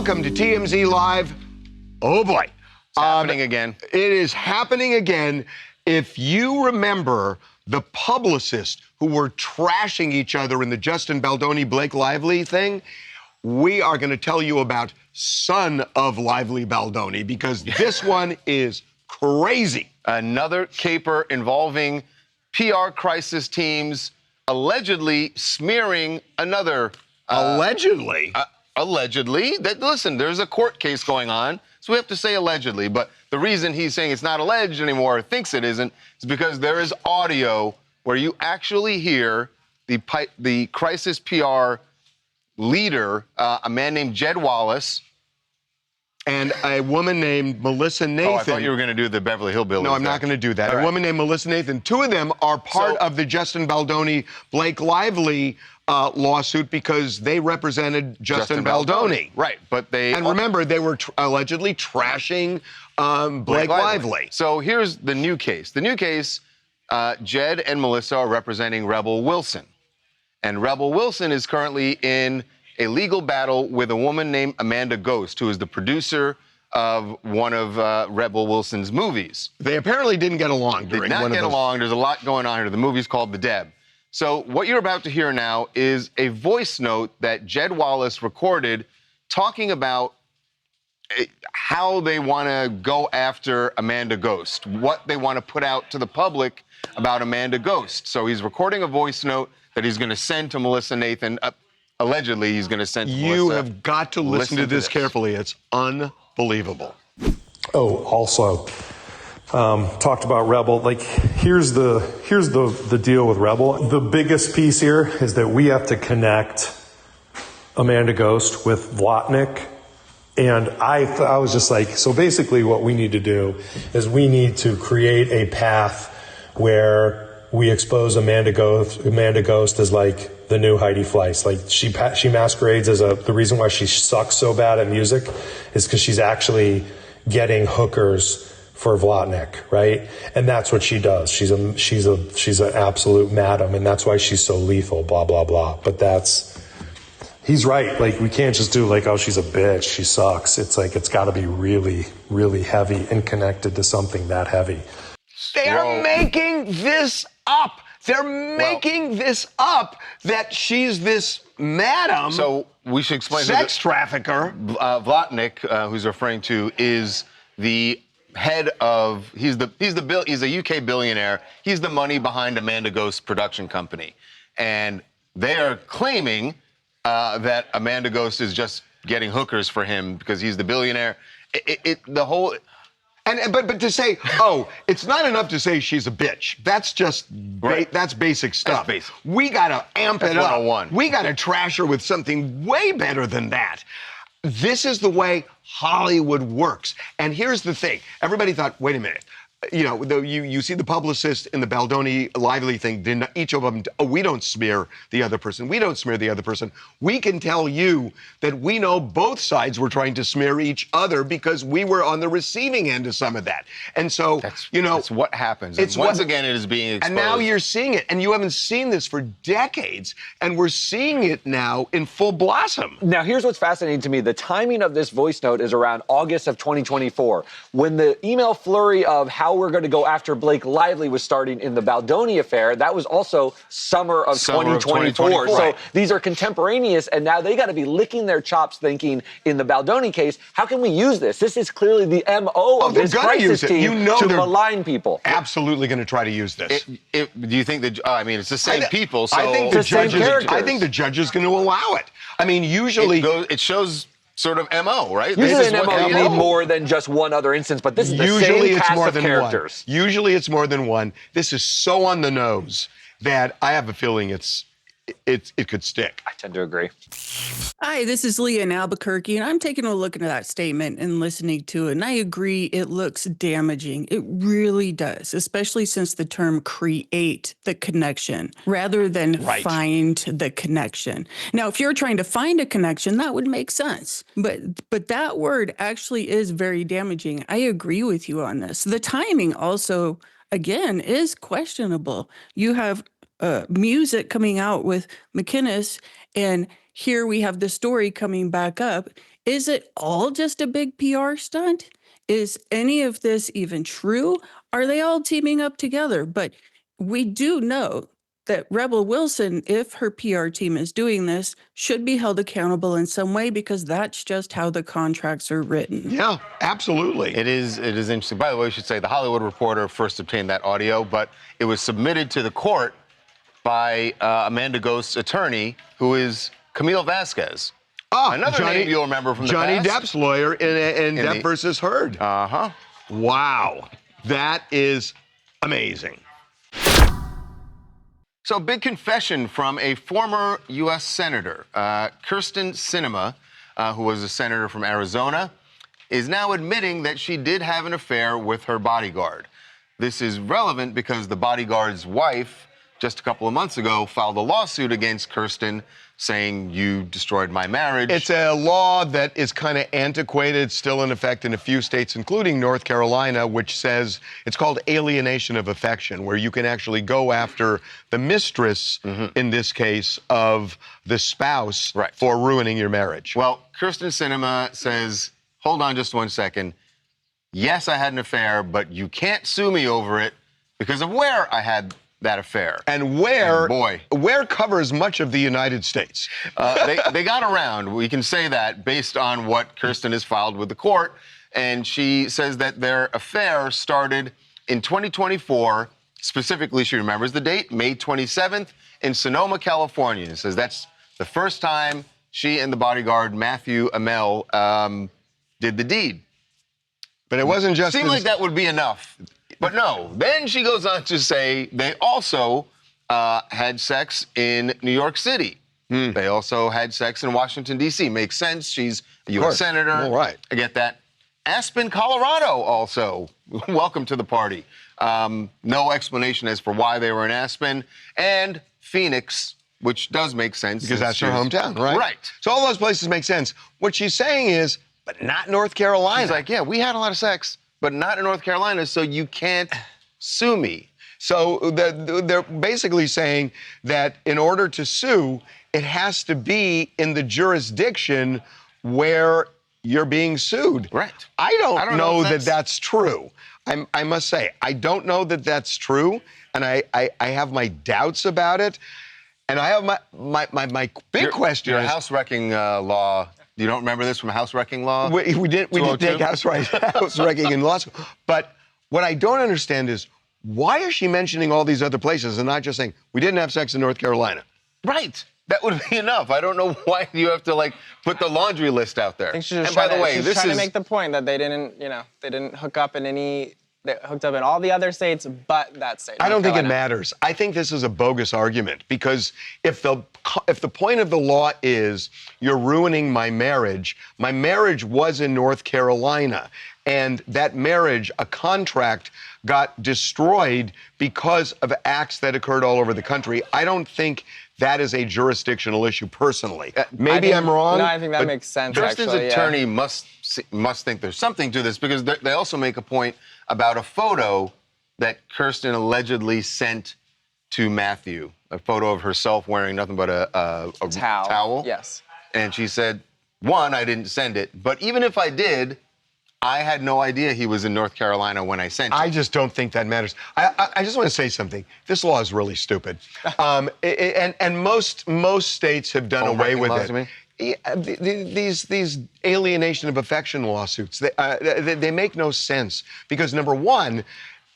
Welcome to TMZ Live. Oh boy. It's happening again. It is happening again. If you remember the publicists who were trashing each other in the Justin Baldoni-Blake Lively thing, we are going to tell you about son of Lively Baldoni because this one is crazy. Another caper involving PR crisis teams allegedly smearing another... Allegedly? Allegedly. Listen, there's a court case going on, so we have to say allegedly. But the reason he's saying it's not alleged anymore, or thinks it isn't, is because there is audio where you actually hear the crisis PR leader, a man named Jed Wallace, and a woman named Melissa Nathan. Oh, I thought you were going to do the Beverly Hillbillies. No, I'm not going to do that. All a right. woman named Melissa Nathan. Two of them are part of the Justin Baldoni-Blake Lively lawsuit because they represented Justin Baldoni. Right, but they... And remember, they were allegedly trashing Blake Lively. So here's the new case. The new case, Jed and Melissa are representing Rebel Wilson. And Rebel Wilson is currently in a legal battle with a woman named Amanda Ghost, who is the producer of one of Rebel Wilson's movies. They apparently didn't get along during Did one not of get those. along. There's a lot going on here. The movie's called The Deb. So what you're about to hear now is a voice note that Jed Wallace recorded talking about how they want to go after Amanda Ghost, what they want to put out to the public about Amanda Ghost. So he's recording a voice note that he's going to send to Melissa Nathan. Allegedly, he's going to send to Melissa. You have got to listen to this carefully. It's unbelievable. Oh, also, talked about Rebel. Like, here's the deal with Rebel. The biggest piece here is that we have to connect Amanda Ghost with Vlotnik. And I was just like, so basically what we need to do is we need to create a path where we expose Amanda Ghost as like the new Heidi Fleiss. Like she masquerades as the reason why she sucks so bad at music is because she's actually getting hookers for Vlotnik, right? And that's what she does. She's an absolute madam, and that's why she's so lethal. Blah blah blah. But he's right. Like, we can't just do like, oh, she's a bitch, she sucks. It's like, it's got to be really, really heavy and connected to something that heavy. They are making this up. They're making this up that she's this madam. So we should explain. Sex trafficker. Vlotnik, who's referring to, is the head of. He's a UK billionaire. He's the money behind Amanda Ghost's production company, and they are claiming that Amanda Ghost is just getting hookers for him because he's the billionaire. But to say, oh, it's not enough to say she's a bitch. That's just that's basic stuff. That's basic. We gotta amp it up. 101. We gotta trash her with something way better than that. This is the way Hollywood works. And here's the thing: everybody thought, wait a minute. You know, you see the publicist in the Baldoni Lively thing, each of them, oh, we don't smear the other person. We don't smear the other person. We can tell you that we know both sides were trying to smear each other because we were on the receiving end of some of that. And so, that's what happens. It's once again, it is being exposed. And now you're seeing it. And you haven't seen this for decades. And we're seeing it now in full blossom. Now, here's what's fascinating to me. The timing of this voice note is around August of 2024, when the email flurry of how we're going to go after Blake Lively was starting in the Baldoni affair. That was also summer of 2024. So these are contemporaneous, and now they got to be licking their chops thinking, in the Baldoni case, how can we use this? This is clearly the MO of this crisis team to malign people. Absolutely going to try to use this. Do you think that, I mean, it's the same people, so... I think the judge is going to allow it. I mean, usually... It shows... sort of MO, right? Usually an MO, you need more than just one other instance, but this is the same cast of characters. Usually it's more than one. This is so on the nose that I have a feeling it could stick. I tend to agree. Hi, this is Leah in Albuquerque, and I'm taking a look into that statement and listening to it, and I agree it looks damaging. It really does, especially since the term create the connection rather than find the connection. Now, if you're trying to find a connection, that would make sense, but that word actually is very damaging. I agree with you on this. The timing also, again, is questionable. You have music coming out with McInnes, and here we have the story coming back up Is it all just a big PR stunt? Is any of this even true? Are they all teaming up together? But we do know that Rebel Wilson, if her PR team is doing this, should be held accountable in some way because that's just how the contracts are written. Yeah, absolutely. It is interesting. By the way, we should say the Hollywood Reporter first obtained that audio, but it was submitted to the court by Amanda Ghost's attorney, who is Camille Vasquez. Another name you'll remember from the Johnny past. Depp's lawyer in Depp versus Heard. Uh-huh. Wow. That is amazing. So, big confession from a former U.S. Senator. Kyrsten Sinema, who was a senator from Arizona, is now admitting that she did have an affair with her bodyguard. This is relevant because the bodyguard's wife, just a couple of months ago, filed a lawsuit against Kyrsten saying, you destroyed my marriage. It's a law that is kind of antiquated, still in effect in a few states, including North Carolina, which says it's called alienation of affection, where you can actually go after the mistress, in this case, of the spouse for ruining your marriage. Well, Kyrsten Sinema says, hold on just 1 second. Yes, I had an affair, but you can't sue me over it because of where I had that affair. And where covers much of the United States. They got around, we can say that, based on what Kyrsten has filed with the court. And she says that their affair started in 2024. Specifically, she remembers the date, May 27th, in Sonoma, California. It says that's the first time she and the bodyguard, Matthew Amell, did the deed. But it wasn't just... Seemed like that would be enough. But no, then she goes on to say they also had sex in New York City. They also had sex in Washington, D.C. Makes sense. She's a U.S. senator. All right. I get that. Aspen, Colorado also. Welcome to the party. No explanation as for why they were in Aspen. And Phoenix, which does make sense. Because that's her hometown, right? Right. So all those places make sense. What she's saying is, but not North Carolina. She's like, yeah, we had a lot of sex, but not in North Carolina, so you can't sue me. So they're basically saying that in order to sue, it has to be in the jurisdiction where you're being sued. Right. I don't know that that's that's true. I must say, I don't know that that's true, and I have my doubts about it. And I have my big question. Your is, house wrecking law. You don't remember this from house wrecking law? We didn't take house wrecking in law school. But what I don't understand is, why is she mentioning all these other places and not just saying, we didn't have sex in North Carolina? Right. That would be enough. I don't know why you have to, like, put the laundry list out there. I think she's just and by the way, she's trying to make the point that they didn't hook up in any... They hooked up in all the other states but that state. I don't think it matters. I think this is a bogus argument because if the point of the law is you're ruining my marriage was in North Carolina, and that marriage, a contract, got destroyed because of acts that occurred all over the country. I don't think that is a jurisdictional issue personally. Maybe I'm wrong. No, I think that makes sense. Kirsten's attorney must think there's something to this because they also make a point about a photo that Kyrsten allegedly sent to Matthew, a photo of herself wearing nothing but a towel. Yes. And she said, one, I didn't send it, but even if I did, I had no idea he was in North Carolina when I sent it. I just don't think that matters. I just want to say something. This law is really stupid. And most states have done away with it. These alienation of affection lawsuits, they make no sense because, number one,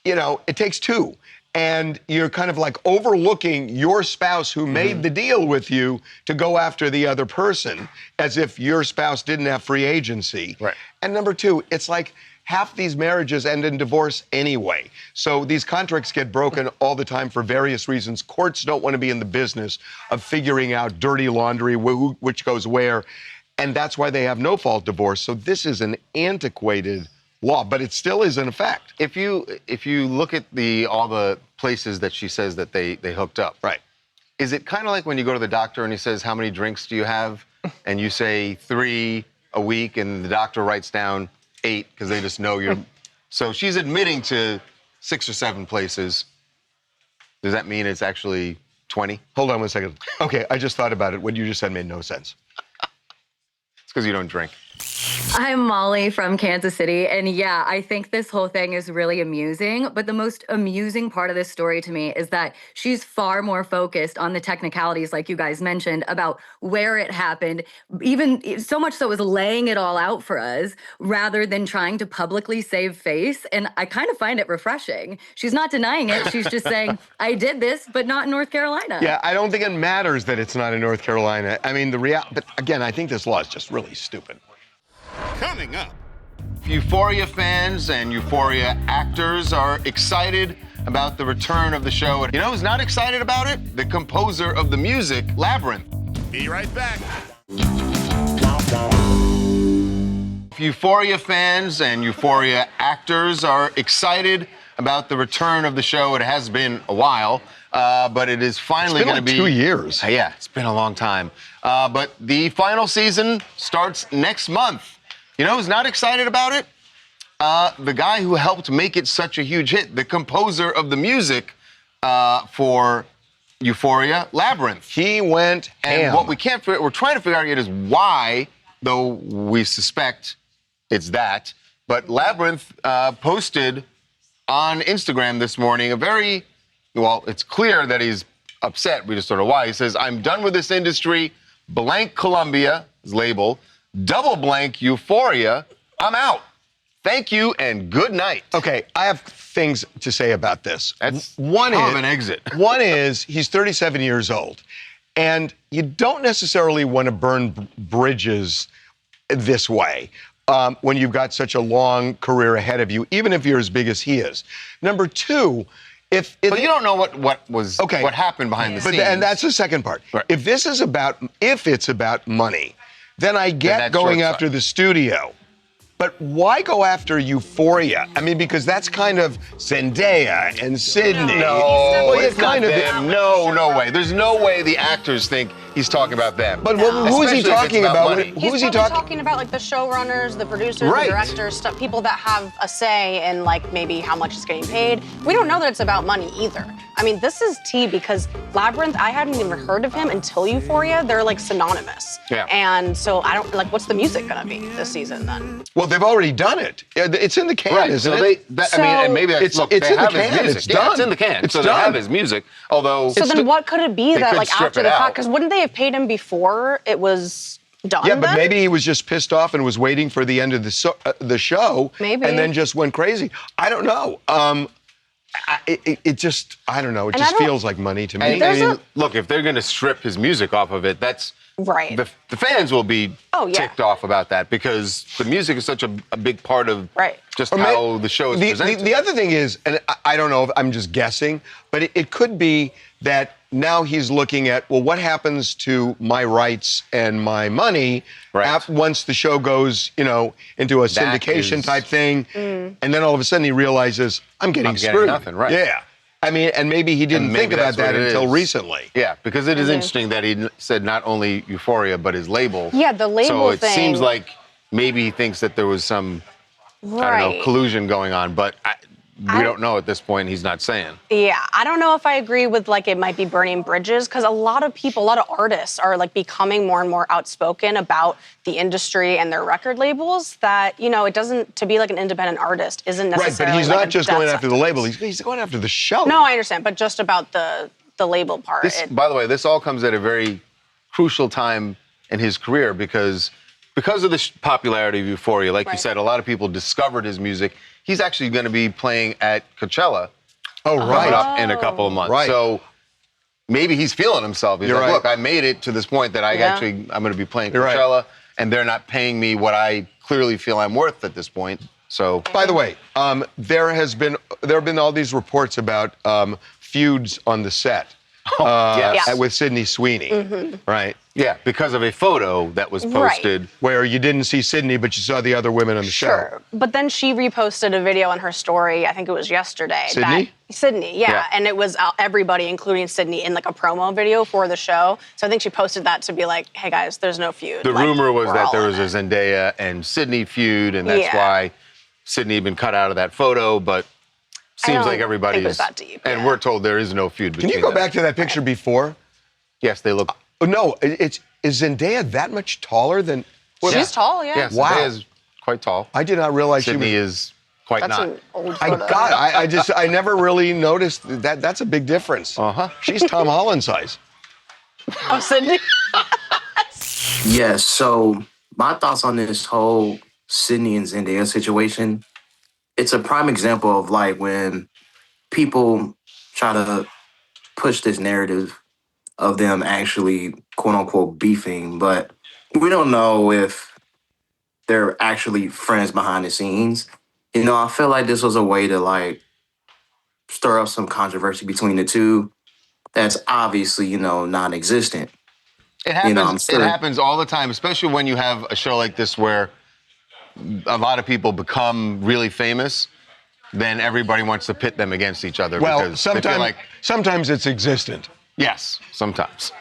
it takes two. And you're kind of like overlooking your spouse who made the deal with you to go after the other person as if your spouse didn't have free agency. Right. And number two, it's like half these marriages end in divorce anyway. So these contracts get broken all the time for various reasons. Courts don't want to be in the business of figuring out dirty laundry, which goes where. And that's why they have no-fault divorce. So this is an antiquated law, but it still is in effect. If you look at all the places that she says that they hooked up, right? Is it kind of like when you go to the doctor and he says, how many drinks do you have? And you say 3 a week, and the doctor writes down 8 because they just know you're. So she's admitting to 6 or 7 places. Does that mean it's actually 20? Hold on 1 second. Okay, I just thought about it. What you just said made no sense. It's because you don't drink. I'm Molly from Kansas City, and yeah, I think this whole thing is really amusing, but the most amusing part of this story to me is that she's far more focused on the technicalities, like you guys mentioned, about where it happened, even so much so as laying it all out for us, rather than trying to publicly save face, and I kind of find it refreshing. She's not denying it, she's just saying, I did this, but not in North Carolina. Yeah, I don't think it matters that it's not in North Carolina. I mean, but again, I think this law is just really stupid. Coming up. Euphoria fans and Euphoria actors are excited about the return of the show. You know who's not excited about it? The composer of the music, Labyrinth. Be right back. Euphoria fans and Euphoria actors are excited about the return of the show. It has been a while, but it is finally going to be 2 years. Yeah, it's been a long time. But the final season starts next month. You know who's not excited about it? The guy who helped make it such a huge hit, the composer of the music for Euphoria, Labyrinth. He went And what we're trying to figure out yet is why, though we suspect it's that, but Labyrinth posted on Instagram this morning it's clear that he's upset. We just don't know why. He says, I'm done with this industry, blank Columbia, his label, double blank Euphoria, I'm out. Thank you and good night. Okay, I have things to say about this. That's one hell is of an exit. One is he's 37 years old, and you don't necessarily want to burn bridges this way when you've got such a long career ahead of you, even if you're as big as he is. Number two, but you don't know what happened behind the scenes. And that's the second part. Right. If it's about money, then I get going after the studio. But why go after Euphoria? I mean, because that's kind of Zendaya and Sydney. No, it's not them. No way. There's no way the actors think he's talking about them. But who is he talking about? Who is he talking about? Like the showrunners, the producers, the directors, people that have a say in like maybe how much is getting paid. We don't know that it's about money either. I mean, this is tea because Labyrinth, I hadn't even heard of him until Euphoria. They're like synonymous. Yeah. And so I don't what's the music gonna be this season then? Well, they've already done it. It's in the can, isn't it? And maybe that's, it's in the can. Music. It's done. It's in the can. It's so done. they have his music. Although. So then what could it be that could like strip after it the out. fact? Because wouldn't they have paid him before it was done? Yeah, but then? maybe he was just pissed off and was waiting for the end of the show. Maybe. And then just went crazy. I don't know. It just, I don't know. It just feels like money to me. I mean, look, if they're going to strip his music off of it, that's right. The fans will be ticked off about that because the music is such a big part of just how the show is presented. The other thing is, and I don't know if I'm just guessing, but it could be that now he's looking at, well, what happens to my rights and my money once the show goes, into a syndication type thing, and then all of a sudden he realizes I'm getting screwed. Nothing, right? Yeah. I mean, and maybe he didn't think about that until recently. Yeah, because it is interesting that he said not only Euphoria, but his label. Yeah, the label thing. So it seems like maybe he thinks that there was some, I don't know, collusion going on, but we don't know at this point. He's not saying. Yeah, I don't know if I agree with like it might be burning bridges because a lot of people, a lot of artists are like becoming more and more outspoken about the industry and their record labels that, it doesn't, to be like an independent artist isn't necessarily right, but he's like not just going after the label, he's going after the show. No, I understand, but just about the label part. By the way, this all comes at a very crucial time in his career because of the popularity of Euphoria, like you said, a lot of people discovered his music. He's actually going to be playing at Coachella coming up in a couple of months. Right. So maybe he's feeling himself. He's like, look, I made it to this point that I'm going to be playing Coachella, and they're not paying me what I clearly feel I'm worth at this point. So, by the way, there have been all these reports about feuds on the set with Sydney Sweeney, right? Yeah, because of a photo that was posted where you didn't see Sydney, but you saw the other women on the show. But then she reposted a video on her story, I think it was yesterday. Sydney, yeah. And it was everybody, including Sydney, in like a promo video for the show. So I think she posted that to be like, hey guys, there's no feud. The rumor was that there was a Zendaya and Sydney feud, and that's why Sydney had been cut out of that photo, but seems like everybody's... It was that deep. And we're told there is no feud between them. Can you go back to that picture before? Yes, they look... No, is Zendaya that much taller than... She's tall, yeah. Yeah, Wow. Zendaya is quite tall. I did not realize Sydney she was. is quite That's not. an old I photo. got. I never really noticed that. That's a big difference. She's Tom Holland size. Oh, Sydney. Yes, so my thoughts on this whole Sydney and Zendaya situation, it's a prime example of like when people try to push this narrative of them actually quote unquote beefing, but we don't know if they're actually friends behind the scenes. You know, I feel like this was a way to like stir up some controversy between the two that's obviously, you know, non-existent. It happens. You know, I'm sure. It happens all the time, especially when you have a show like this where a lot of people become really famous. Then everybody wants to pit them against each other. Well, because they feel like, sometimes it's existent. yes, sometimes.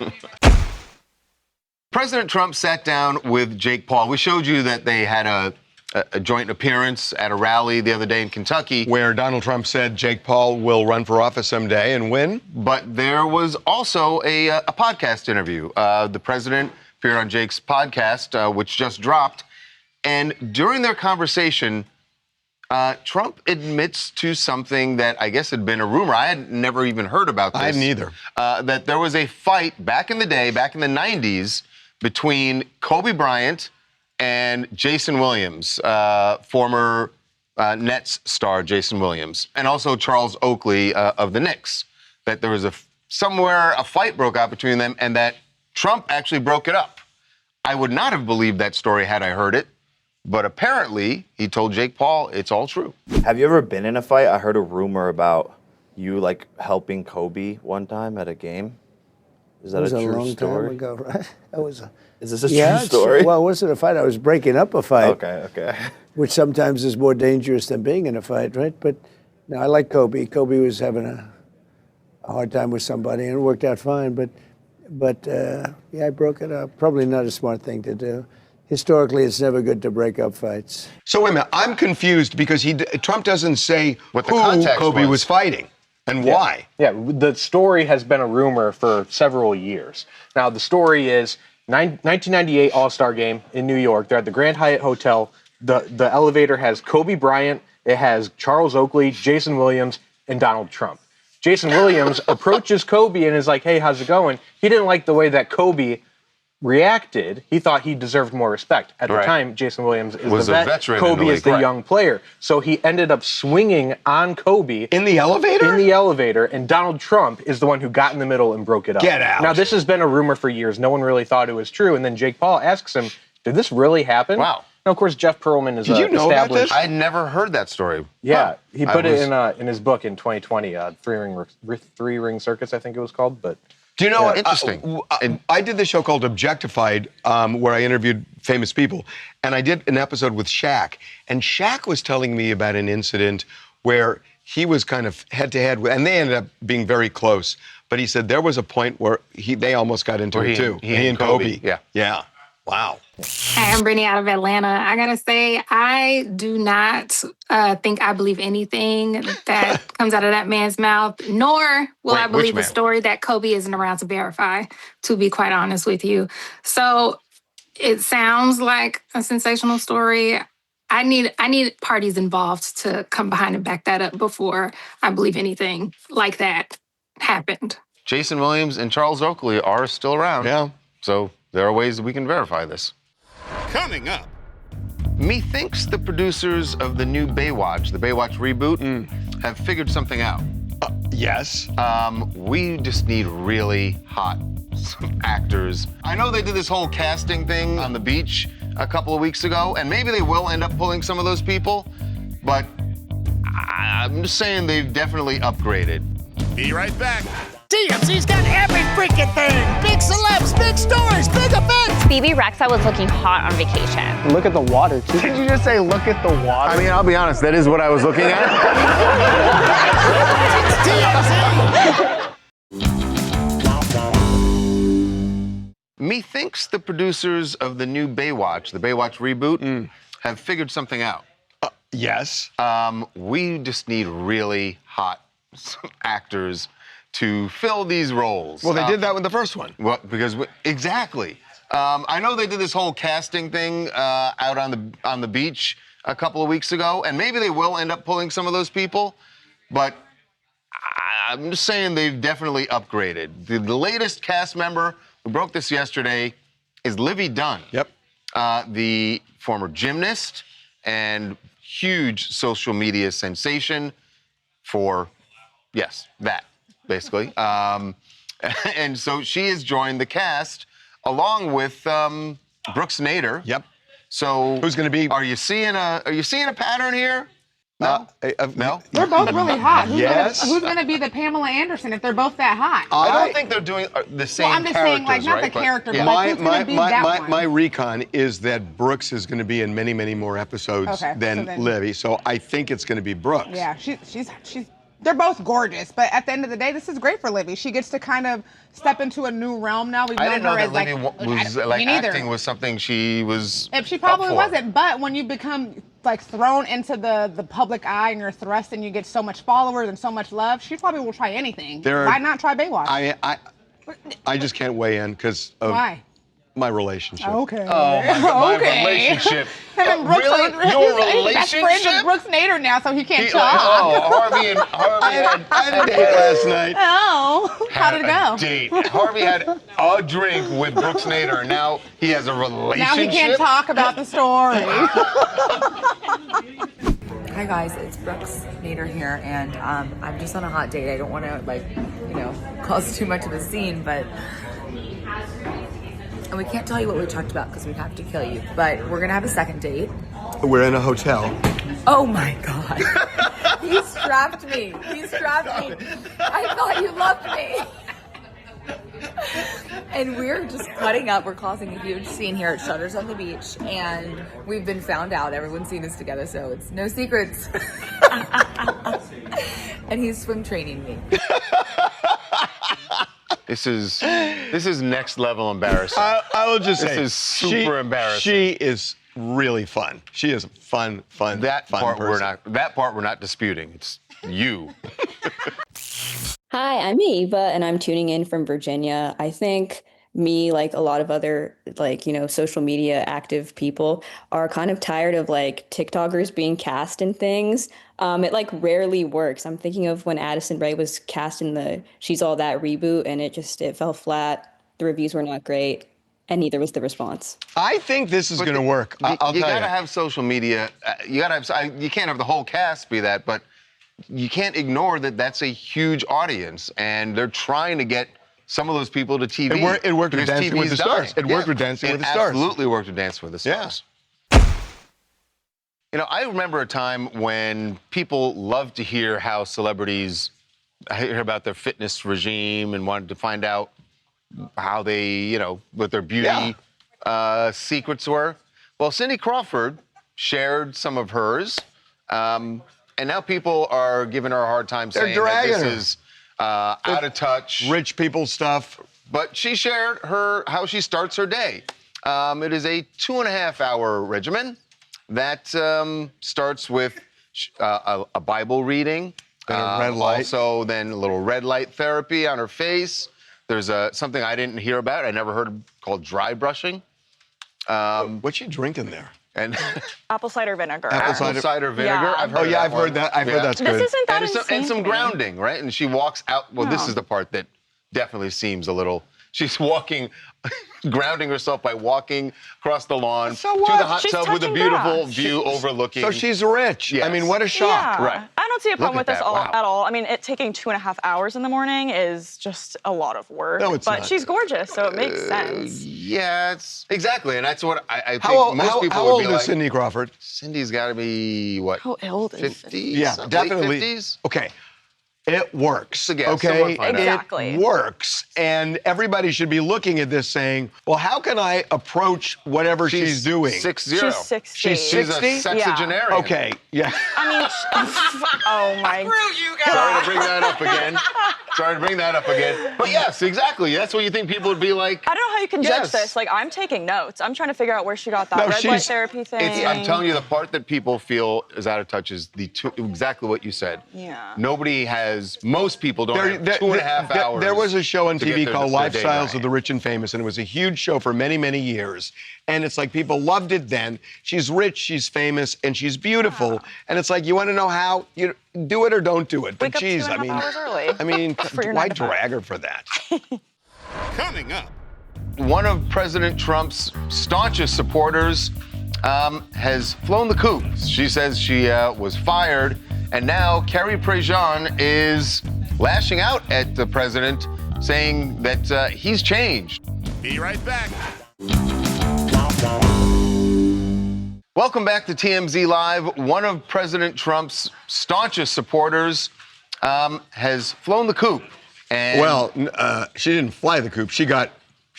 President Trump sat down with Jake Paul. We showed you that they had a joint appearance at a rally the other day in Kentucky. Where Donald Trump said Jake Paul will run for office someday and win. But there was also a podcast interview. The president appeared on Jake's podcast, which just dropped. And during their conversation, Trump admits to something that I guess had been a rumor. I had never even heard about this. I hadn't either. That there was a fight back in the day, back in the 90s, between Kobe Bryant and Jason Williams, former Nets star Jason Williams, and also Charles Oakley of the Knicks. That there was somewhere a fight broke out between them and that Trump actually broke it up. I would not have believed that story had I heard it, but apparently he told Jake Paul it's all true. Have you ever been in a fight? I heard a rumor about you like helping Kobe one time at a game. Is that a true story? It was a long time ago, right? That was Is this a true story? Well, it wasn't a fight. I was breaking up a fight. Okay. Which sometimes is more dangerous than being in a fight, right? But no, I like Kobe. Kobe was having a hard time with somebody, and it worked out fine. But yeah, I broke it up. Probably not a smart thing to do. Historically, it's never good to break up fights. So wait a minute, I'm confused because Trump doesn't say What the who context Kobe was fighting and why. Yeah, the story has been a rumor for several years. Now, the story is 1998 All-Star Game in New York. They're at the Grand Hyatt Hotel. The elevator has Kobe Bryant, it has Charles Oakley, Jason Williams, and Donald Trump. Jason Williams approaches Kobe and is like, hey, how's it going? He didn't like the way that Kobe reacted. He thought he deserved more respect. At the time, Jason Williams is the vet. Veteran Kobe is the league. young player. So he ended up swinging on Kobe. In the elevator? In the elevator, and Donald Trump is the one who got in the middle and broke it up. Get out. Now, this has been a rumor for years. No one really thought it was true. And then Jake Paul asks him, did this really happen? Wow. Now, of course, Jeff Pearlman is Did you know about established. this? I'd never heard that story. Yeah, he put was- it in his book in 2020, Three Ring Circus, I think it was called. But Do you know what? Interesting. I did this show called Objectified, where I interviewed famous people, and I did an episode with Shaq, and Shaq was telling me about an incident where he was kind of head-to-head, and they ended up being very close. But he said there was a point where they almost got into Where it he too. and Kobe. Yeah. Yeah. Wow. Hi, I'm Brittany out of Atlanta. I gotta say, I do not think I believe anything that comes out of that man's mouth, nor will Wait, I which believe the man? story that Kobe isn't around to verify, to be quite honest with you. So it sounds like a sensational story. I need parties involved to come behind and back that up before I believe anything like that happened. Jason Williams and Charles Oakley are still around. Yeah. So there are ways that we can verify this. Coming up. Methinks the producers of the new Baywatch, the Baywatch reboot, have figured something out. Yes. We just need really hot actors. I know they did this whole casting thing on the beach a couple of weeks ago, and maybe they will end up pulling some of those people, but I'm just saying they've definitely upgraded. Be right back. TMZ's got every freaking thing. Big celebs, big stories, big events. BB Rexa was looking hot on vacation. Look at the water, too. Did you just say, look at the water? I mean, I'll be honest, that is what I was looking at. Methinks the producers of the new Baywatch, the Baywatch reboot, have figured something out. Yes. We just need really hot actors to fill these roles. Well, they did that with the first one. Well, because exactly. I know they did this whole casting thing out on the beach a couple of weeks ago, and maybe they will end up pulling some of those people, but I'm just saying they've definitely upgraded. The latest cast member, who broke this yesterday, is Livvy Dunne. Yep. The former gymnast and huge social media sensation for, yes, that, basically. And so she has joined the cast along with Brooks Nader. Yep. So who's going to be? Are you seeing a pattern here? No. No. They're both really hot. Yes. Who's gonna be the Pamela Anderson if they're both that hot? I don't think they're doing the same I'm just saying, like, characters, not right? the character, but yeah. like, who's gonna be that one? My recon is that Brooks is going to be in many, many more episodes than Livvy. So I think it's going to be Brooks. Yeah, she's. They're both gorgeous, but at the end of the day, this is great for Livvy. She gets to kind of step into a new realm now. We've I known didn't know her that as like, Livvy was like me neither. acting was something she was. She probably up for. wasn't, but when you become like thrown into the public eye and you're thrust and you get so much followers and so much love, she probably will try anything. Why not try Baywatch? I just can't weigh in because of my relationship. Okay. Oh my relationship. Really? Your He's best friends with relationship? Brooks Nader now, so he can't talk. Harvey had I had a date last night. Oh, how did it go? Date. Harvey had a drink with Brooks Nader, and now he has a relationship. Now he can't talk about the story. Hi guys, it's Brooks Nader here, and I'm just on a hot date. I don't want to cause too much of a scene, but and we can't tell you what we talked about because we'd have to kill you. But we're gonna have a second date. We're in a hotel. Oh my God! He strapped me. He strapped me. I thought you loved me. And we're just cutting up. We're causing a huge scene here at Shutters on the Beach, and we've been found out. Everyone's seen us together, so it's no secrets. And he's swim training me. This is next level embarrassing. I will just say this is super embarrassing. She is really fun. She is a fun That part person. we're not disputing. It's you. Hi, I'm Eva, and I'm tuning in from Virginia. I think me, like a lot of other, social media active people, are kind of tired of, TikTokers being cast in things. It, rarely works. I'm thinking of when Addison Rae was cast in the She's All That reboot, and it fell flat. The reviews were not great, and neither was the response. I think this is going to work. I'll tell you. You gotta have social media. You can't have the whole cast be that, but you can't ignore that that's a huge audience, and they're trying to get some of those people to TV. It worked with because Dancing with the TV's Stars. dying. It worked with Dancing with the Stars. It absolutely worked with Dancing with the Stars. I remember a time when people loved to hear how celebrities hear about their fitness regime and wanted to find out how they, what their beauty secrets were. Well, Cindy Crawford shared some of hers, and now people are giving her a hard time saying that this is out of touch. Rich people stuff. But she shared how she starts her day. It is a 2.5-hour regimen that starts with a Bible reading, red light. Also then a little red light therapy on her face. There's something I didn't hear about, I never heard called dry brushing. What's she drinking there? And apple cider vinegar. Apple cider vinegar. Yeah. I've heard I've heard that. I've heard that's good. This isn't that and some grounding, right? And she walks out. Well, this Oh. is the part that definitely seems a little. She's walking, grounding herself by walking across the lawn to the hot She's tub with a touching beautiful grass. view overlooking. So she's rich. Yes. I mean, what a shock. Yeah. Right. I don't see a problem Look with at this that. Wow. at all. I mean, it taking 2.5 hours in the morning is just a lot of work. No, it's but not. she's gorgeous, so it makes sense. Yeah, it's exactly, and that's what I think most people how would old be is like. Cindy Crawford? Cindy's got to be what? How old is 50? Yeah, definitely. Late 50s? Okay. It works. Yeah, okay, someone find out. Exactly. It works, and everybody should be looking at this saying, "Well, how can I approach whatever she's doing?" 60. She's 60. She's She's 60? a sexagenarian. Okay, yeah. I mean, oh my. Sorry to bring that up again. Sorry to bring that up again. But yes, exactly. That's what you think people would be like. I don't know how you can Yes. judge this. Like, I'm taking notes. I'm trying to figure out where she got that No, red light she's- therapy thing. I'm telling you, the part that people feel is out of touch is exactly what you said. Yeah. Most people don't have 2.5 hours. There was a show on to get TV their- called their day Lifestyles right. of the Rich and Famous, and it was a huge show for many, many years. And it's like people loved it then. She's rich, she's famous, and she's beautiful. And it's like, you want to know how? You do it or don't do it. But Wake up geez, 2.5 hours early. I mean, For your why 9 to 5. drag her for that? Coming up. One of President Trump's staunchest supporters has flown the coop. She says she was fired, and now Carrie Prejean is lashing out at the president, saying that he's changed. Be right back. Welcome back to TMZ Live. One of President Trump's staunchest supporters has flown the coop. And Well, she didn't fly the coop. She got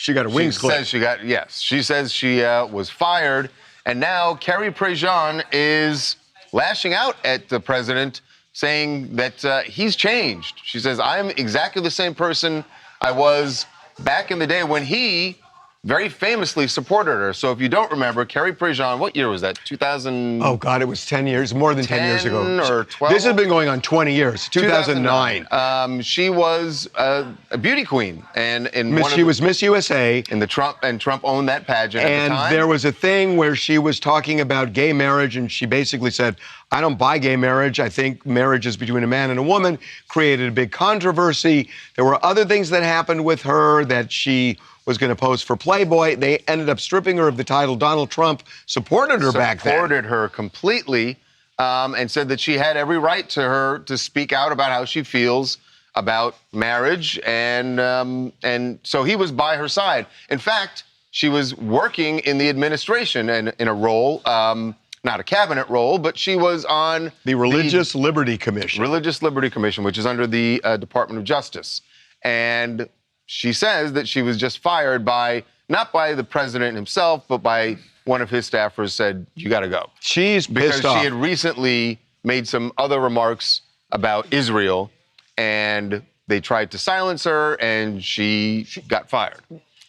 her wings clipped. She says she was fired, and now Carrie Prejean is lashing out at the president, saying that he's changed. She says, I'm exactly the same person I was back in the day when he very famously supported her. So if you don't remember, Carrie Prejean, what year was that? 2000? Oh, God, it was 10 years, more than 10 years ago. 10 or 12? This has been going on 20 years, 2009. She was a beauty queen, and She was Miss USA. And Trump owned that pageant at the time. And there was a thing where she was talking about gay marriage, and she basically said, I don't buy gay marriage. I think marriage is between a man and a woman. Created a big controversy. There were other things that happened with her, that she was going to pose for Playboy. They ended up stripping her of the title. Donald Trump supported her back then. Supported her completely, and said that she had every right to speak out about how she feels about marriage, and so he was by her side. In fact, she was working in the administration and in a role, not a cabinet role, but she was on the Religious Liberty Commission. Religious Liberty Commission, which is under the Department of Justice. And she says that she was just fired not by the president himself, but by one of his staffers said, you got to go. She's pissed off. Because she had recently made some other remarks about Israel, and they tried to silence her, and she got fired.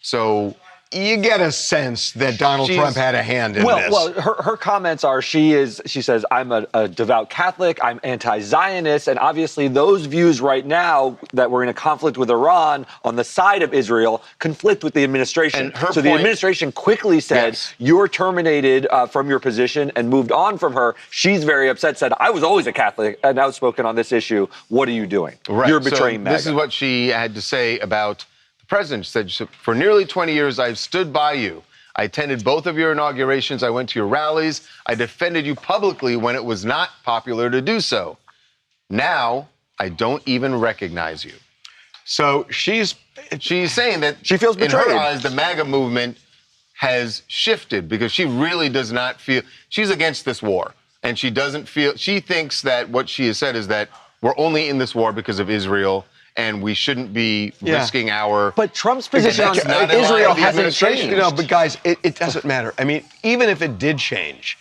So you get a sense that Donald Trump had a hand in this. Well, her comments are, she says, I'm a devout Catholic, I'm anti-Zionist, and obviously those views right now that we're in a conflict with Iran on the side of Israel conflict with the administration. So the administration quickly said, you're terminated from your position, and moved on from her. She's very upset, said, I was always a Catholic and outspoken on this issue. What are you doing? Right. You're betraying MAGA. This is what she had to say about president. She said, for nearly 20 years, I've stood by you. I attended both of your inaugurations. I went to your rallies. I defended you publicly when it was not popular to do so. Now, I don't even recognize you. So she's saying that she feels betrayed. In her eyes, the MAGA movement has shifted because she really does not feel, she's against this war. And she thinks that what she has said is that we're only in this war because of Israel, and we shouldn't be risking our... But Trump's position on Israel hasn't changed. No, but guys, it doesn't matter. I mean, even if it did change,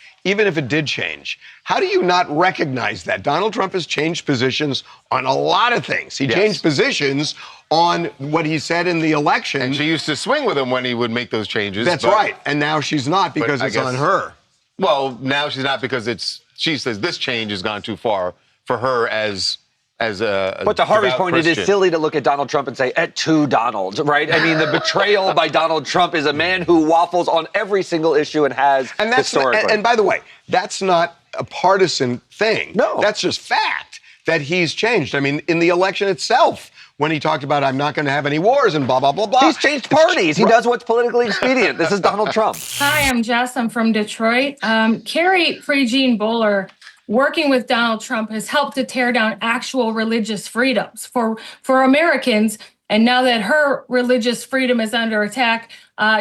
how do you not recognize that? Donald Trump has changed positions on a lot of things. He changed positions on what he said in the election. And she used to swing with him when he would make those changes. That's right. And now she's not because it's on her. Well, now she's not because she says this change has gone too far for her as a But to Harvey's point, Christian. it is silly to look at Donald Trump and say, to Donald, right? I mean, the betrayal by Donald Trump is a man who waffles on every single issue and has historically. And by the way, that's not a partisan thing. No. That's just fact that he's changed. I mean, in the election itself, when he talked about, I'm not going to have any wars and blah, blah, blah, blah. He's changed parties. He does what's politically expedient. This is Donald Trump. Hi, I'm Jess. I'm from Detroit. Carrie Prejean Bowler, working with Donald Trump, has helped to tear down actual religious freedoms for Americans. And now that her religious freedom is under attack,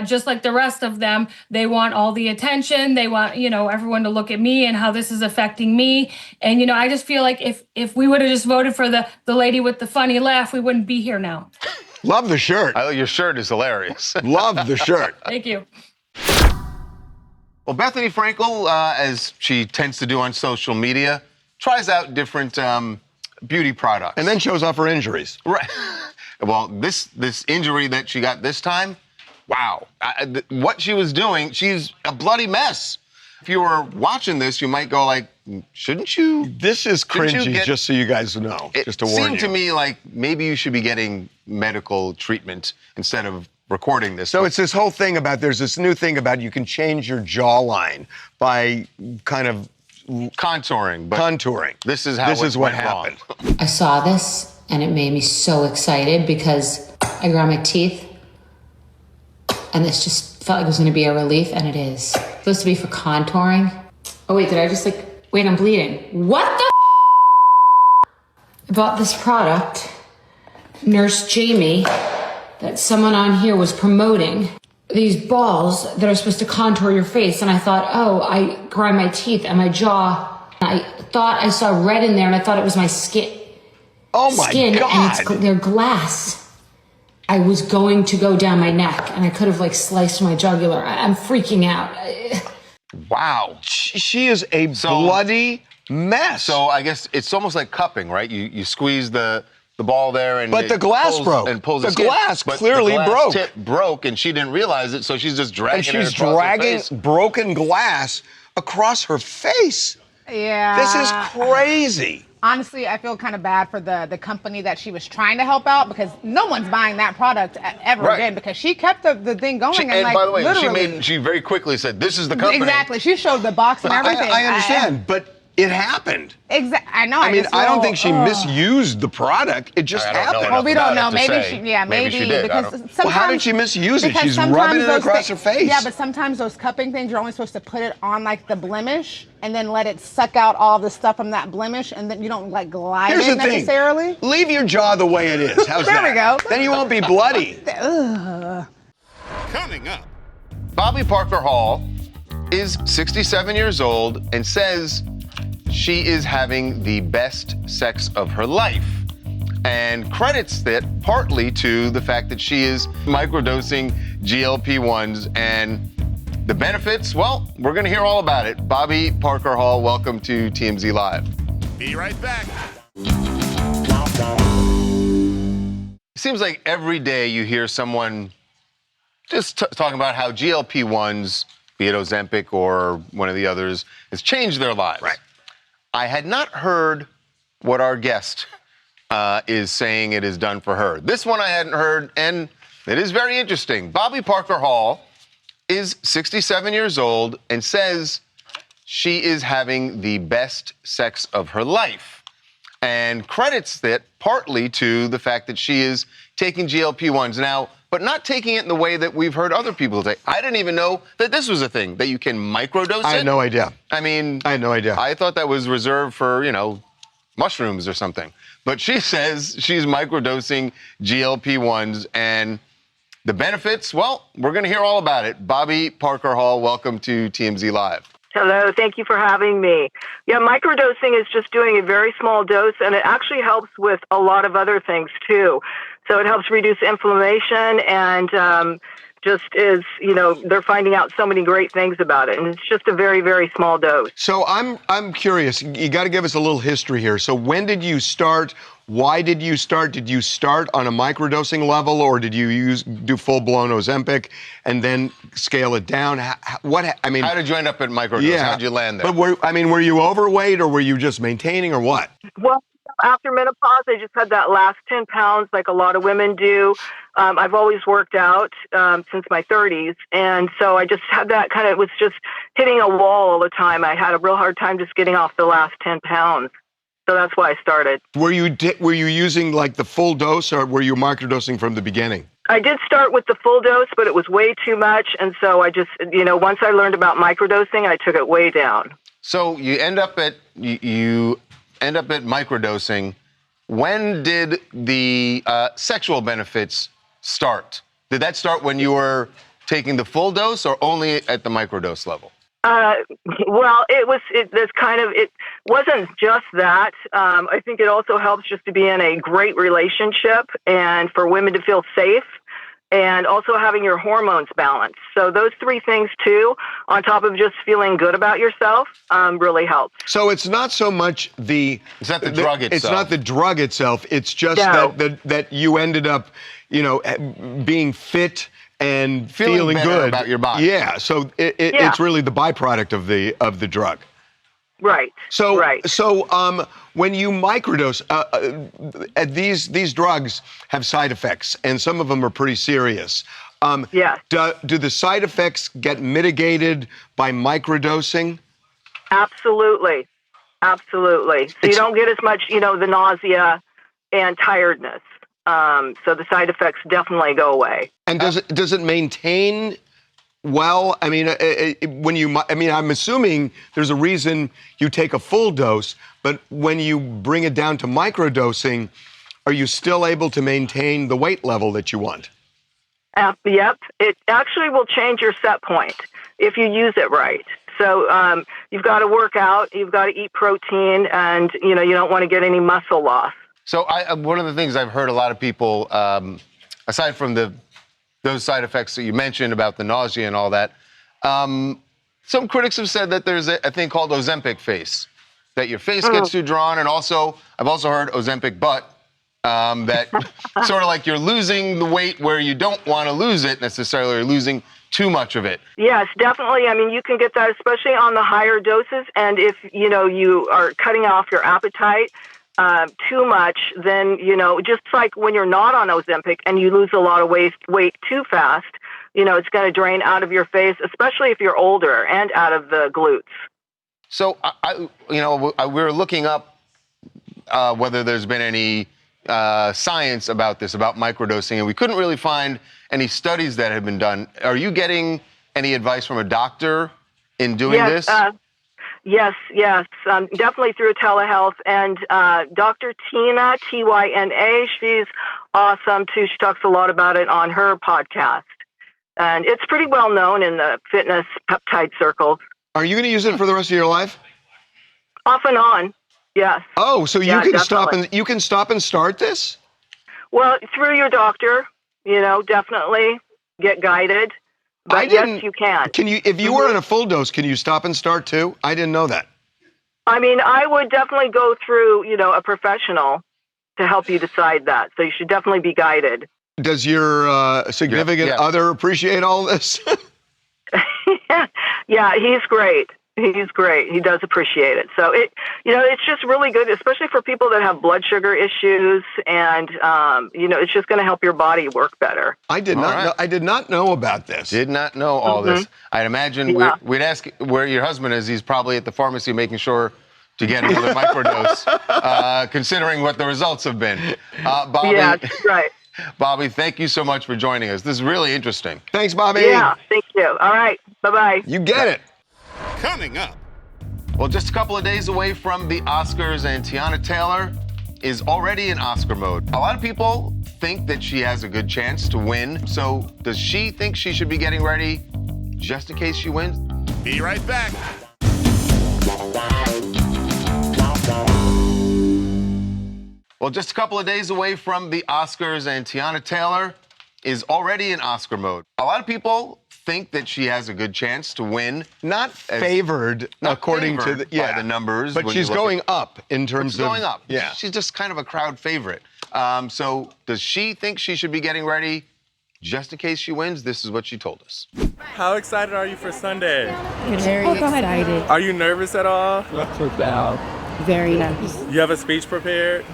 just like the rest of them, they want all the attention. They want, everyone to look at me and how this is affecting me. And, I just feel like if we would have just voted for the lady with the funny laugh, we wouldn't be here now. Love the shirt. Your shirt is hilarious. Love the shirt. Thank you. Well, Bethenny Frankel, as she tends to do on social media, tries out different beauty products. And then shows off her injuries. Right. Well, this injury that she got this time, wow. What she was doing, she's a bloody mess. If you were watching this, you might go like, shouldn't you? This is cringy, just so you guys know, just to warn you. It seemed to me like maybe you should be getting medical treatment instead of recording this. So it's this whole thing about, there's this new thing about you can change your jawline by kind of contouring. Contouring. This is what happened. I saw this and it made me so excited because I ground my teeth and this just felt like it was going to be a relief, and it is. It's supposed to be for contouring. Oh wait, did I just wait, I'm bleeding. What the I bought this product, Nurse Jamie, that someone on here was promoting. These balls that are supposed to contour your face, and I thought, oh, I grind my teeth and my jaw. I thought I saw red in there, and I thought it was my skin. Oh my God! And they're glass. I was going to go down my neck, and I could have sliced my jugular. I'm freaking out. Wow, she is a bloody mess. So I guess it's almost like cupping, right? You squeeze the ball there, and but the glass broke. And pulls the glass clearly the glass broke. Tip broke, and she didn't realize it, so she's just dragging. And she's dragging broken glass across her face. Yeah. This is crazy. Honestly, I feel kind of bad for the company that she was trying to help out, because no one's buying that product ever again, because she kept the thing going. And by the way, literally, she very quickly said, "This is the company." Exactly. She showed the box and everything. I understand, but it happened. Exactly. I know. I mean, I don't think she misused the product. It just happened. Well, we don't know. Maybe she did. Because sometimes, well, how did she misuse it? She's rubbing it across her face. Yeah, but sometimes those cupping things, you're only supposed to put it on the blemish and then let it suck out all the stuff from that blemish, and then you don't glide Here's it the necessarily. Thing. Leave your jaw the way it is. How's there that? we go. Then you won't be bloody. Coming up. Bobby Parker Hall is 67 years old and says she is having the best sex of her life, and credits that partly to the fact that she is microdosing GLP-1s, and the benefits, well, we're going to hear all about it. Bobby Parker Hall, welcome to TMZ Live. Be right back. It seems like every day you hear someone just talking about how GLP-1s, be it Ozempic or one of the others, has changed their lives. Right. I had not heard what our guest is saying it has done for her. This one I hadn't heard, and it is very interesting. Bobby Parker Hall is 67 years old and says she is having the best sex of her life, and credits that partly to the fact that she is taking GLP-1s now, but not taking it in the way that we've heard other people take. I didn't even know that this was a thing, that you can microdose it. I had no idea. I mean, I had no idea. I thought that was reserved for, mushrooms or something. But she says she's microdosing GLP-1s, and the benefits, well, we're going to hear all about it. Bobby Parker Hall, welcome to TMZ Live. Hello, thank you for having me. Yeah, microdosing is just doing a very small dose, and it actually helps with a lot of other things too. So it helps reduce inflammation, and they're finding out so many great things about it, and it's just a very, very small dose. So I'm curious. You got to give us a little history here. So when did you start? Why did you start? Did you start on a microdosing level, or did you do full-blown Ozempic and then scale it down? How did you end up at microdose? Yeah. How did you land there? But were you overweight, or were you just maintaining, or what? Well, after menopause, I just had that last 10 pounds like a lot of women do. I've always worked out since my 30s, and so I just had that was just hitting a wall all the time. I had a real hard time just getting off the last 10 pounds. So that's why I started. Were you using the full dose, or were you microdosing from the beginning? I did start with the full dose, but it was way too much, and so I just, once I learned about microdosing, I took it way down. So you end up at microdosing. When did the sexual benefits start? Did that start when you were taking the full dose, or only at the microdose level? Well, it wasn't just that. I think it also helps just to be in a great relationship and for women to feel safe. and also having your hormones balanced. So those three things too, on top of just feeling good about yourself, really helps. So it's not so much the... It's not the drug itself. It's not the drug itself. It's just No. that you ended up, being fit and feeling better good about your body. Yeah. So it's really the byproduct of the drug. Right. So right. When you microdose, these drugs have side effects, and some of them are pretty serious. Yes. Do the side effects get mitigated by microdosing? Absolutely. Absolutely. So you don't get as much, the nausea and tiredness. So the side effects definitely go away. And does it maintain well? I mean, I'm assuming there's a reason you take a full dose, but when you bring it down to microdosing, are you still able to maintain the weight level that you want? Yep. It actually will change your set point if you use it right. So you've got to work out, you've got to eat protein, and you don't want to get any muscle loss. So one of the things I've heard a lot of people, aside from those side effects that you mentioned about the nausea and all that, some critics have said that there's a thing called Ozempic face, that your face gets too drawn, and I've also heard Ozempic butt, that sort of like you're losing the weight where you don't want to lose it necessarily, or losing too much of it. Yes, definitely. I mean, you can get that, especially on the higher doses, and if you are cutting off your appetite too much, then just like when you're not on Ozempic and you lose a lot of weight too fast, it's going to drain out of your face, especially if you're older, and out of the glutes. So we were looking up whether there's been any science about this, about microdosing, and we couldn't really find any studies that have been done. Are you getting any advice from a doctor in doing this? Yes, definitely through telehealth. And Dr. Tina, Tyna, she's awesome too. She talks a lot about it on her podcast. And it's pretty well known in the fitness peptide circles. Are you going to use it for the rest of your life? Off and on, yes. Oh, so you can definitely. stop and start this? Well, through your doctor, definitely get guided. But yes, you can. Can you, if you were on a full dose, can you stop and start too? I didn't know that. I mean, I would definitely go through, a professional to help you decide that. So you should definitely be guided. Does your significant other appreciate all this? Yeah, he's great. He's great. He does appreciate it. So it's just really good, especially for people that have blood sugar issues, and it's just going to help your body work better. I did not know about this. Did not know all this. I'd imagine we'd ask where your husband is. He's probably at the pharmacy making sure to get another microdose, considering what the results have been. Bobby, yeah, that's right. Bobby, thank you so much for joining us. This is really interesting. Thanks, Bobby. Yeah, thank you. All right, bye-bye. You get it. Coming up. Well, just a couple of days away from the Oscars, and Teyana Taylor is already in Oscar mode. A lot of people think that she has a good chance to win. So does she think she should be getting ready just in case she wins? Be right back. Well, just a couple of days away from the Oscars, and Teyana Taylor is already in Oscar mode. A lot of people think that she has a good chance to win. Not favored, according to by the numbers. But she's going up in terms of... going up. Yeah. She's just kind of a crowd favorite. So does she think she should be getting ready just in case she wins? This is what she told us. How excited are you for Sunday? Very excited. Are you nervous at all? Very nervous. You have a speech prepared?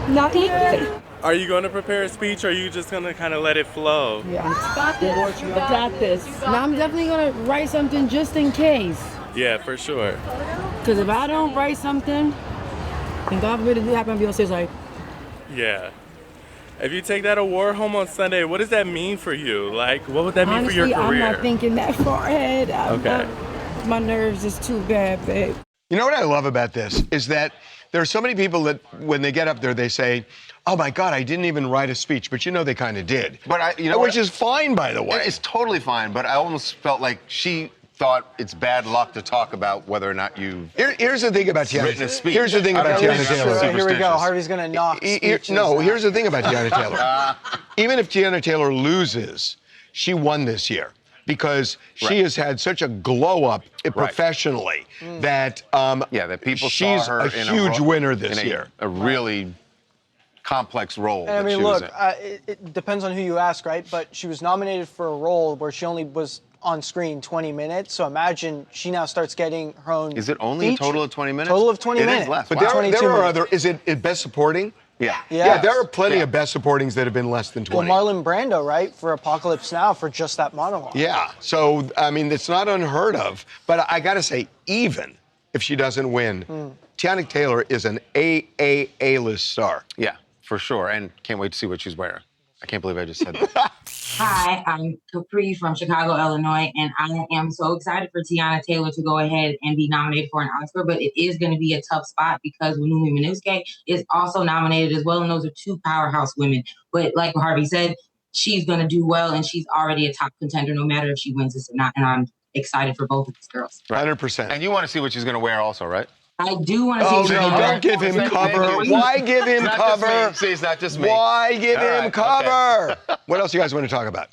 Not even. Are you going to prepare a speech, or are you just going to kind of let it flow? Yeah, I got this. Now I'm definitely going to write something just in case. Yeah, for sure. Because if I don't write something, and God forbid it happen, I'll be on stage like... Yeah. If you take that award home on Sunday, what does that mean for you? Like, what would that mean for your career? I'm not thinking that far ahead. Okay. My nerves is too bad, babe. You know what I love about this is that there are so many people that when they get up there, they say, oh my God, I didn't even write a speech, but they kind of did. But which is fine, by the way. It's totally fine, but I almost felt like she thought it's bad luck to talk about whether or not you've Here's the thing about written a Teyana. speech. Here's the thing about Teyana Taylor. Here we go. Harvey's gonna knock. No, here's the thing about Teyana Taylor. Even if Teyana Taylor loses, she won this year because she has had such a glow up professionally that that people she's saw her a in huge winner this in year. A really complex role. And I that mean, she was look, in. it depends on who you ask, right? But she was nominated for a role where she only was on screen 20 minutes. So imagine she now starts getting her own. Is it only a total of 20 minutes? Total of 20 minutes. It is less. But Wow. there are other. Is it Best Supporting? Yeah. Yeah, there are plenty of Best Supportings that have been less than 20. Well, Marlon Brando, right, for Apocalypse Now for just that monologue. Yeah, so, I mean, it's not unheard of. But I got to say, even if she doesn't win, Teyana Taylor is an A-list star. Yeah, for sure. And can't wait to see what she's wearing. I can't believe I just said that. Hi, I'm Capri from Chicago, Illinois, and I am so excited for Teyana Taylor to go ahead and be nominated for an Oscar, but it is going to be a tough spot because Wunmi Minuske is also nominated as well, and those are two powerhouse women. But like Harvey said, she's going to do well, and she's already a top contender no matter if she wins this or not, and I'm excited for both of these girls. 100%. And you want to see what she's going to wear also, right? I do want to see. Oh, no, don't give him cover. Why give him cover? See, it's not just me. Why give him cover? What else you guys want to talk about?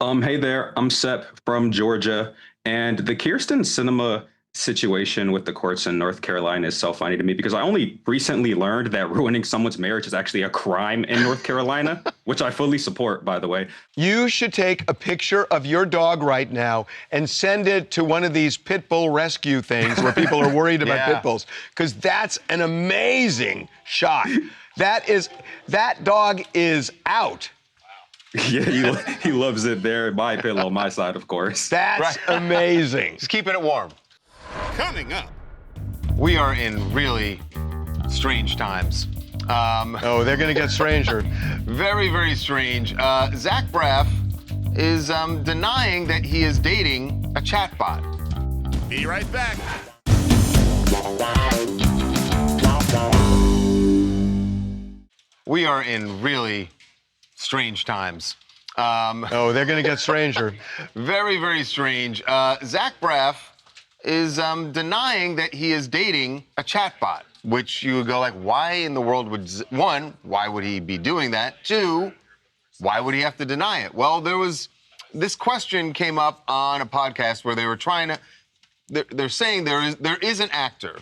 Hey there, I'm Sep from Georgia, and the Kyrsten Sinema situation with the courts in North Carolina is so funny to me because I only recently learned that ruining someone's marriage is actually a crime in North Carolina, which I fully support, by the way. You should take a picture of your dog right now and send it to one of these pit bull rescue things where people are worried about pit bulls, because that's an amazing shot. That dog is out. Yeah, he loves it there. My pillow, my side, of course. That's amazing. Just keeping it warm. Coming up. We are in really strange times. Oh, they're going to get stranger. Very, very strange. Zach Braff is denying that he is dating a chatbot. Be right back. We are in really strange times. Oh, they're going to get stranger. Very, very strange. Zach Braff is denying that he is dating a chatbot, which you would go like, why in the world would, one, why would he be doing that? Two, why would he have to deny it? Well, this question came up on a podcast where they were trying to, they're saying there is an actor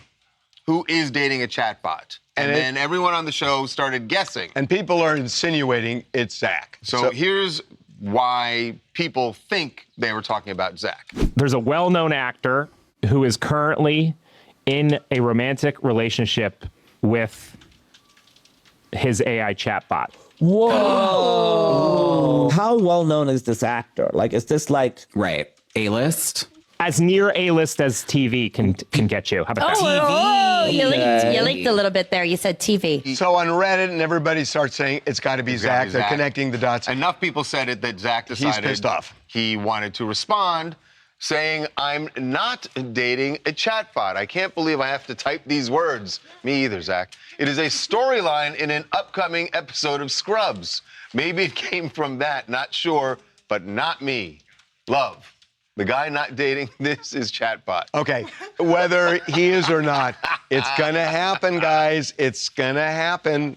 who is dating a chatbot. And then everyone on the show started guessing. And people are insinuating it's Zach. So here's why people think they were talking about Zach. There's a well-known actor who is currently in a romantic relationship with his AI chatbot. Whoa! How well known is this actor? Like, is this like A-list? As near A-list as TV can get you. How about that? Oh, you leaked a little bit there. You said TV. So on Reddit, and everybody starts saying it's got to be Zach. They're connecting the dots. Enough people said it that Zach decided he's pissed off. He wanted to respond, saying, I'm not dating a chatbot. I can't believe I have to type these words. Me either, Zach. It is a storyline in an upcoming episode of Scrubs. Maybe it came from that, not sure, but not me. Love. The guy not dating this is chatbot. Okay, whether he is or not, it's gonna happen, guys. It's gonna happen.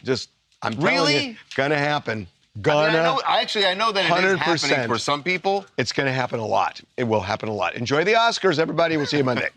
I'm telling you, gonna happen. I know that it is 100%. happening for some people. It's gonna happen a lot. It will happen a lot. Enjoy the Oscars, everybody. We'll see you Monday.